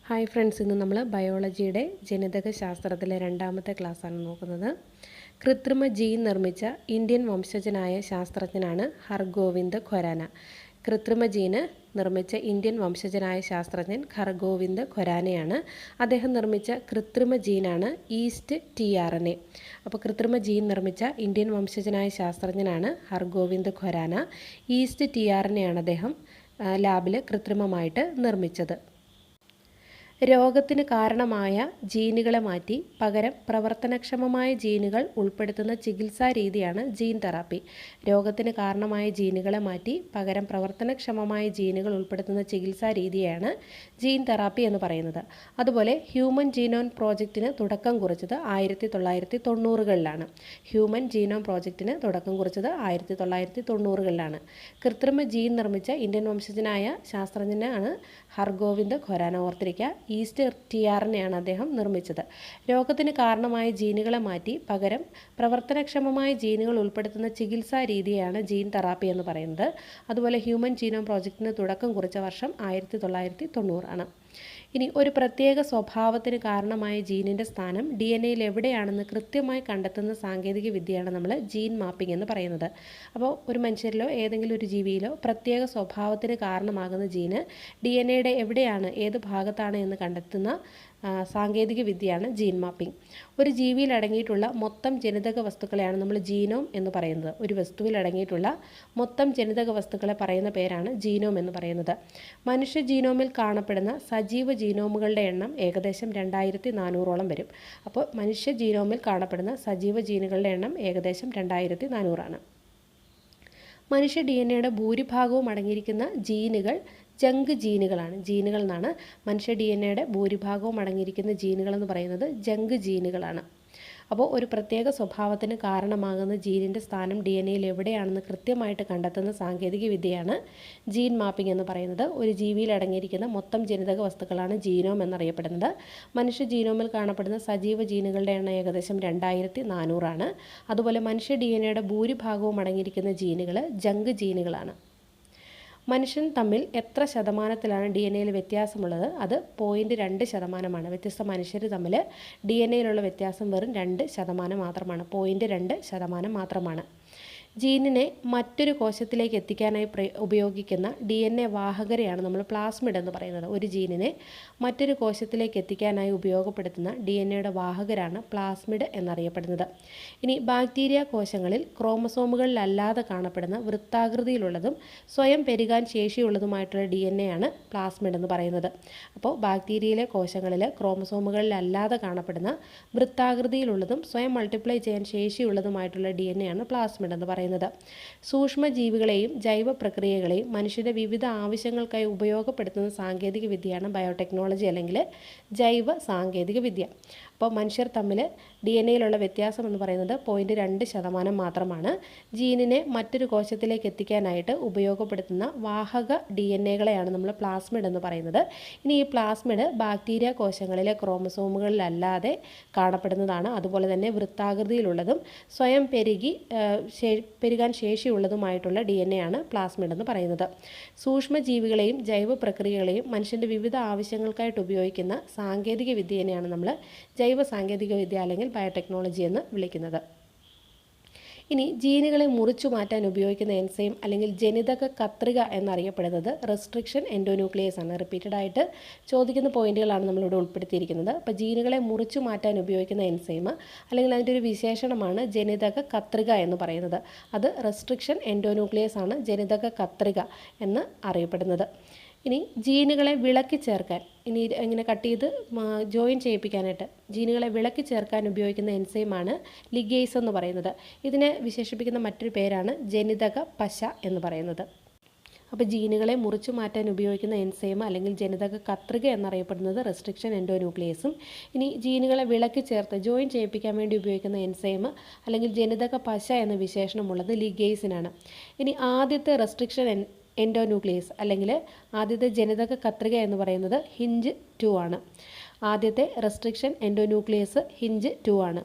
Hi friends, ഇന്ന് നമ്മൾ ബയോളജിയുടെ ജനിതക ശാസ്ത്രത്തിലെ രണ്ടാമത്തെ ക്ലാസ്സാണ് നോക്കുന്നത്. കൃത്രിമ ജീൻ നിർമ്മിച്ച ഇന്ത്യൻ വംശജനായ ശാസ്ത്രജ്ഞനാണ് ഹർഗോവിന്ദ് ഖൊരാന. കൃത്രിമ ജീന് നിർമ്മിച്ച ഇന്ത്യൻ വംശജനായ ശാസ്ത്രജ്ഞൻ ഹർഗോവിന്ദ് ഖൊരാനയാണ്. അദ്ദേഹം നിർമ്മിച്ച കൃത്രിമ ജീനാണ് ഈസ്റ്റ് tRNA. അപ്പോൾ കൃത്രിമ ജീൻ നിർമ്മിച്ച ഇന്ത്യൻ വംശജനായ ശാസ്ത്രജ്ഞനാണ് ഹർഗോവിന്ദ് ഖൊരാന. ഈസ്റ്റ് tRNA ആണ് അദ്ദേഹം ലാബിൽ കൃത്രിമമായിട്ട് നിർമ്മിച്ചത്. രോഗത്തിന് കാരണമായ ജീനുകളെ മാറ്റി പകരം പ്രവർത്തനക്ഷമമായ ജീനുകൾ ഉൾപ്പെടുത്തുന്ന ചികിത്സാ രീതിയാണ് ജീൻ തെറാപ്പി. രോഗത്തിന് കാരണമായ ജീനുകളെ മാറ്റി പകരം പ്രവർത്തനക്ഷമമായ ജീനുകൾ ഉൾപ്പെടുത്തുന്ന ചികിത്സാ രീതിയാണ് ജീൻ തെറാപ്പി എന്ന് പറയുന്നത്. അതുപോലെ ഹ്യൂമൻ ജീനോം പ്രോജക്റ്റിന് തുടക്കം കുറിച്ചത് 1990കളിലാണ്. ഹ്യൂമൻ ജീനോം പ്രോജക്റ്റിന് തുടക്കം കുറിച്ചത് 1990കളിലാണ്. കൃത്രിമ ജീൻ നിർമ്മിച്ച ഇന്ത്യൻ വംശജനായ ശാസ്ത്രജ്ഞനാണ് ഹർഗോവിന്ദ് ഖൊരാന. ഓർത്തിരിക്കുക, ഈസ്റ്റ് tRNA ആണ് അദ്ദേഹം നിർമ്മിച്ചത്. രോഗത്തിന് കാരണമായ ജീനുകളെ മാറ്റി പകരം പ്രവർത്തനക്ഷമമായ ജീനുകൾ ഉൾപ്പെടുത്തുന്ന ചികിത്സാ രീതിയാണ് ജീൻ തെറാപ്പി എന്ന് പറയുന്നത്. അതുപോലെ ഹ്യൂമൻ ജീനോം പ്രോജക്റ്റിന് തുടക്കം കുറിച്ച വർഷം 1990 ആണ്. ഇനി ഒരു പ്രത്യേക സ്വഭാവത്തിന് കാരണമായ ജീനിൻ്റെ സ്ഥാനം DNA-യിൽ എവിടെയാണെന്ന് കൃത്യമായി കണ്ടെത്തുന്ന സാങ്കേതിക വിദ്യയാണ് നമ്മൾ ജീൻ മാപ്പിംഗ് എന്ന് പറയുന്നത്. അപ്പോൾ ഒരു മനുഷ്യരിലോ ഏതെങ്കിലും ഒരു ജീവിയിലോ പ്രത്യേക സ്വഭാവത്തിന് കാരണമാകുന്ന ജീന് DNA-യുടെ എവിടെയാണ്, ഏത് ഭാഗത്താണ് എന്ന് കണ്ടെത്തുന്ന സാങ്കേതിക വിദ്യയാണ് ജീൻ മാപ്പിംഗ്. ഒരു ജീവിയിൽ അടങ്ങിയിട്ടുള്ള മൊത്തം ജനിതക വസ്തുക്കളെയാണ് നമ്മൾ ജീനോം എന്ന് പറയുന്നത്. ഒരു വസ്തുവിൽ അടങ്ങിയിട്ടുള്ള മൊത്തം ജനിതക വസ്തുക്കളെ പറയുന്ന പേരാണ് ജീനോം എന്ന് പറയുന്നത്. മനുഷ്യ ജീനോമിൽ കാണപ്പെടുന്ന സജീവ ജീനോമുകളുടെ എണ്ണം ഏകദേശം 2400ഓളം വരും. അപ്പോൾ മനുഷ്യ ജീനോമിൽ കാണപ്പെടുന്ന സജീവ ജീനുകളുടെ എണ്ണം ഏകദേശം 2400 ആണ്. മനുഷ്യ DNA-യുടെ ഭൂരിഭാഗവും അടങ്ങിയിരിക്കുന്ന ജീനുകൾ ജങ്ക് ജീനുകളാണ്. ജീനുകൾ എന്നാണ് മനുഷ്യ DNA-യുടെ ഭൂരിഭാഗവും അടങ്ങിയിരിക്കുന്ന ജീനുകൾ എന്ന് പറയുന്നത് ജങ്ക് ജീനുകളാണ്. അപ്പോൾ ഒരു പ്രത്യേക സ്വഭാവത്തിന് കാരണമാകുന്ന ജീനിൻ്റെ സ്ഥാനം DNA-യിൽ എവിടെയാണെന്ന് കൃത്യമായിട്ട് കണ്ടെത്തുന്ന സാങ്കേതിക വിദ്യയാണ് ജീൻ മാപ്പിംഗ് എന്ന് പറയുന്നത്. ഒരു ജീവിയിൽ അടങ്ങിയിരിക്കുന്ന മൊത്തം ജനിതക വസ്തുക്കളാണ് ജീനോം എന്നറിയപ്പെടുന്നത്. മനുഷ്യ ജീനോമിൽ കാണപ്പെടുന്ന സജീവ ജീനുകളുടെ എണ്ണം ഏകദേശം 2400 ആണ്. അതുപോലെ മനുഷ്യ DNA-യുടെ ഭൂരിഭാഗവും അടങ്ങിയിരിക്കുന്ന ജീനുകൾ ജങ്ക് ജീനുകളാണ്. മനുഷ്യൻ തമ്മിൽ എത്ര ശതമാനത്തിലാണ് DNA-യിൽ വ്യത്യാസമുള്ളത്? അത് 0.2%. വ്യത്യസ്ത മനുഷ്യർ തമ്മിൽ DNA-യിലുള്ള വ്യത്യാസം വെറും 2% മാത്രമാണ്. 0.2% മാത്രമാണ്. ജീനിനെ മറ്റൊരു കോശത്തിലേക്ക് എത്തിക്കാനായി ഉപയോഗിക്കുന്ന DNA വാഹകരെയാണ് നമ്മൾ പ്ലാസ്മിഡ് എന്ന് പറയുന്നത്. ഒരു ജീനിനെ മറ്റൊരു കോശത്തിലേക്ക് എത്തിക്കാനായി ഉപയോഗപ്പെടുത്തുന്ന DNA-യുടെ വാഹകരാണ് പ്ലാസ്മിഡ് എന്നറിയപ്പെടുന്നത്. ഇനി ബാക്ടീരിയ കോശങ്ങളിൽ ക്രോമസോമുകളിലല്ലാതെ കാണപ്പെടുന്ന വൃത്താകൃതിയിലുള്ളതും സ്വയം പെരുകാൻ ശേഷിയുള്ളതുമായിട്ടുള്ള DNA ആണ് പ്ലാസ്മിഡ് എന്ന് പറയുന്നത്. അപ്പോൾ ബാക്ടീരിയയിലെ കോശങ്ങളിൽ ക്രോമസോമുകളിലല്ലാതെ കാണപ്പെടുന്ന വൃത്താകൃതിയിലുള്ളതും സ്വയം മൾട്ടിപ്ലൈ ചെയ്യാൻ ശേഷിയുള്ളതുമായിട്ടുള്ള DNA ആണ് പ്ലാസ്മിഡ് എന്ന് പറയുന്നത്. സൂക്ഷ്മജീവികളെയും ജൈവ പ്രക്രിയകളെയും മനുഷ്യരുടെ വിവിധ ആവശ്യങ്ങൾക്കായി ഉപയോഗപ്പെടുത്തുന്ന സാങ്കേതിക വിദ്യയാണ് ബയോടെക്നോളജി അല്ലെങ്കിൽ ജൈവ സാങ്കേതിക വിദ്യ. അപ്പോൾ മനുഷ്യർ തമ്മിൽ DNA-യിലുള്ള വ്യത്യാസം എന്ന് പറയുന്നത് 0.2% മാത്രമാണ്. ജീനിനെ മറ്റൊരു കോശത്തിലേക്ക് എത്തിക്കാനായിട്ട് ഉപയോഗപ്പെടുത്തുന്ന വാഹക DNA-കളെയാണ് നമ്മൾ പ്ലാസ്മിഡ് എന്ന് പറയുന്നത്. ഇനി ഈ പ്ലാസ്മിഡ് ബാക്ടീരിയ കോശങ്ങളിലെ ക്രോമസോമുകളിലല്ലാതെ കാണപ്പെടുന്നതാണ്. അതുപോലെ തന്നെ വൃത്താകൃതിയിലുള്ളതും സ്വയം പെരുകാൻ ശേഷിയുള്ളതുമായിട്ടുള്ള DNA ആണ് പ്ലാസ്മിഡ് എന്ന് പറയുന്നത്. സൂക്ഷ്മജീവികളെയും ജൈവ പ്രക്രിയകളെയും മനുഷ്യൻ്റെ വിവിധ ആവശ്യങ്ങൾക്കായിട്ട് ഉപയോഗിക്കുന്ന സാങ്കേതിക വിദ്യയാണ് നമ്മൾ ജൈവ സാങ്കേതിക വിദ്യ അല്ലെങ്കിൽ ബയോടെക്നോളജി എന്ന് വിളിക്കുന്നത്. ഇനി ജീനുകളെ മുറിച്ചു മാറ്റാൻ ഉപയോഗിക്കുന്ന എൻസൈം അല്ലെങ്കിൽ ജനിതക കത്രിക എന്നറിയപ്പെടുന്നത് റെസ്ട്രിക്ഷൻ എൻഡോന്യൂക്ലിയസ് ആണ്. റിപ്പീറ്റഡായിട്ട് ചോദിക്കുന്ന പോയിന്റുകളാണ് നമ്മളിവിടെ ഉൾപ്പെടുത്തിയിരിക്കുന്നത്. അപ്പോൾ ജീനുകളെ മുറിച്ചു മാറ്റാൻ ഉപയോഗിക്കുന്ന എൻസൈം അല്ലെങ്കിൽ അതിൻ്റെ ഒരു വിശേഷണമാണ് ജനിതക കത്രിക എന്ന് പറയുന്നത്. അത് റെസ്ട്രിക്ഷൻ എൻഡോന്യൂക്ലിയസ് ആണ് ജനിതക കത്രിക എന്ന് അറിയപ്പെടുന്നത്. ഇനി ജീനുകളെ വിളക്കി ചേർക്കാൻ, ഇനി ഇങ്ങനെ കട്ട് ചെയ്ത് ജോയിൻ ചെയ്യിപ്പിക്കാനായിട്ട് ജീനുകളെ വിളക്കി ചേർക്കാൻ ഉപയോഗിക്കുന്ന എൻസൈമാണ് ലിഗേസ് എന്ന് പറയുന്നത്. ഇതിനെ വിശേഷിപ്പിക്കുന്ന മറ്റൊരു പേരാണ് ജനിതക പശ എന്ന് പറയുന്നത്. അപ്പോൾ ജീനുകളെ മുറിച്ചു മാറ്റാൻ ഉപയോഗിക്കുന്ന എൻസൈം അല്ലെങ്കിൽ ജനിതക കത്രിക എന്നറിയപ്പെടുന്നത് റെസ്ട്രിക്ഷൻ എൻഡോന്യൂക്ലിയസും. ഇനി ജീനുകളെ വിളക്കി ചേർത്ത് ജോയിൻ ചെയ്യിപ്പിക്കാൻ വേണ്ടി ഉപയോഗിക്കുന്ന എൻസൈം അല്ലെങ്കിൽ ജനിതക പശ എന്ന വിശേഷണമുള്ളത് ലിഗേസിനാണ്. ഇനി ആദ്യത്തെ റെസ്ട്രിക്ഷൻ എൻഡോന്യൂക്ലിയസ് അല്ലെങ്കിൽ ആദ്യത്തെ ജനിതക കത്രിക എന്ന് പറയുന്നത് ഹിഞ്ച് 2 ആണ്. ആദ്യത്തെ റെസ്ട്രിക്ഷൻ എൻഡോന്യൂക്ലിയസ് ഹിഞ്ച് 2 ആണ്.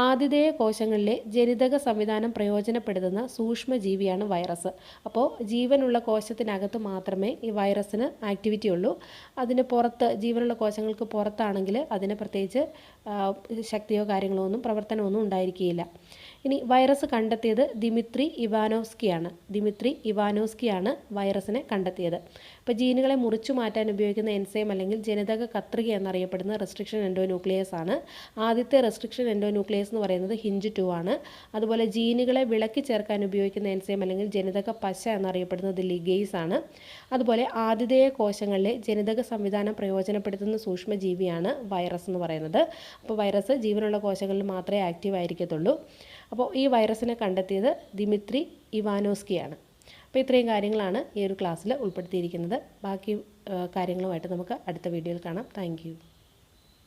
ആതിഥേയ കോശങ്ങളിലെ ജനിതക സംവിധാനം പ്രയോജനപ്പെടുത്തുന്ന സൂക്ഷ്മജീവിയാണ് വൈറസ്. അപ്പോൾ ജീവനുള്ള കോശത്തിനകത്ത് മാത്രമേ ഈ വൈറസിന് ആക്ടിവിറ്റി ഉള്ളൂ. അതിന് പുറത്ത് ജീവനുള്ള കോശങ്ങൾക്ക് പുറത്താണെങ്കിൽ അതിന് പ്രത്യേകിച്ച് ശക്തിയോ കാര്യങ്ങളോ ഒന്നും പ്രവർത്തനമൊന്നും ഉണ്ടായിരിക്കുകയില്ല. ഇനി വൈറസ് കണ്ടെത്തിയത് ദിമിത്രി ഇവാനോസ്കിയാണ് വൈറസിനെ കണ്ടെത്തിയത്. ഇപ്പോൾ ജീനുകളെ മുറിച്ചു മാറ്റാൻ ഉപയോഗിക്കുന്ന എൻസൈം അല്ലെങ്കിൽ ജനിതക കത്രിക എന്നറിയപ്പെടുന്ന റെസ്ട്രിക്ഷൻ എൻഡോന്യൂക്ലിയസ് ആണ്. ആദ്യത്തെ റെസ്ട്രിക്ഷൻ എൻഡോന്യൂക്ലിയസ് എന്ന് പറയുന്നത് ഹിഞ്ച് 2 ആണ്. അതുപോലെ ജീനുകളെ വിളക്കി ചേർക്കാൻ ഉപയോഗിക്കുന്ന എൻസൈം അല്ലെങ്കിൽ ജനിതക പശ എന്നറിയപ്പെടുന്നത് ലിഗേസ് ആണ്. അതുപോലെ ആതിഥേയ കോശങ്ങളിലെ ജനിതക സംവിധാനം പ്രയോജനപ്പെടുത്തുന്ന സൂക്ഷ്മജീവിയാണ് വൈറസ് എന്ന് പറയുന്നത്. അപ്പോൾ വൈറസ് ജീവനുള്ള കോശങ്ങളിൽ മാത്രമേ ആക്റ്റീവ് ആയിരിക്കത്തുള്ളൂ. അപ്പോൾ ഈ വൈറസിനെ കണ്ടെത്തിയത് ദിമിത്രി ഇവാനോസ്കിയാണ്. അപ്പോൾ ഇത്രയും കാര്യങ്ങളാണ് ഈ ഒരു ക്ലാസ്സിൽ ഉൾപ്പെടുത്തിയിരിക്കുന്നത്. ബാക്കി കാര്യങ്ങളുമായിട്ട് നമുക്ക് അടുത്ത വീഡിയോയിൽ കാണാം. താങ്ക്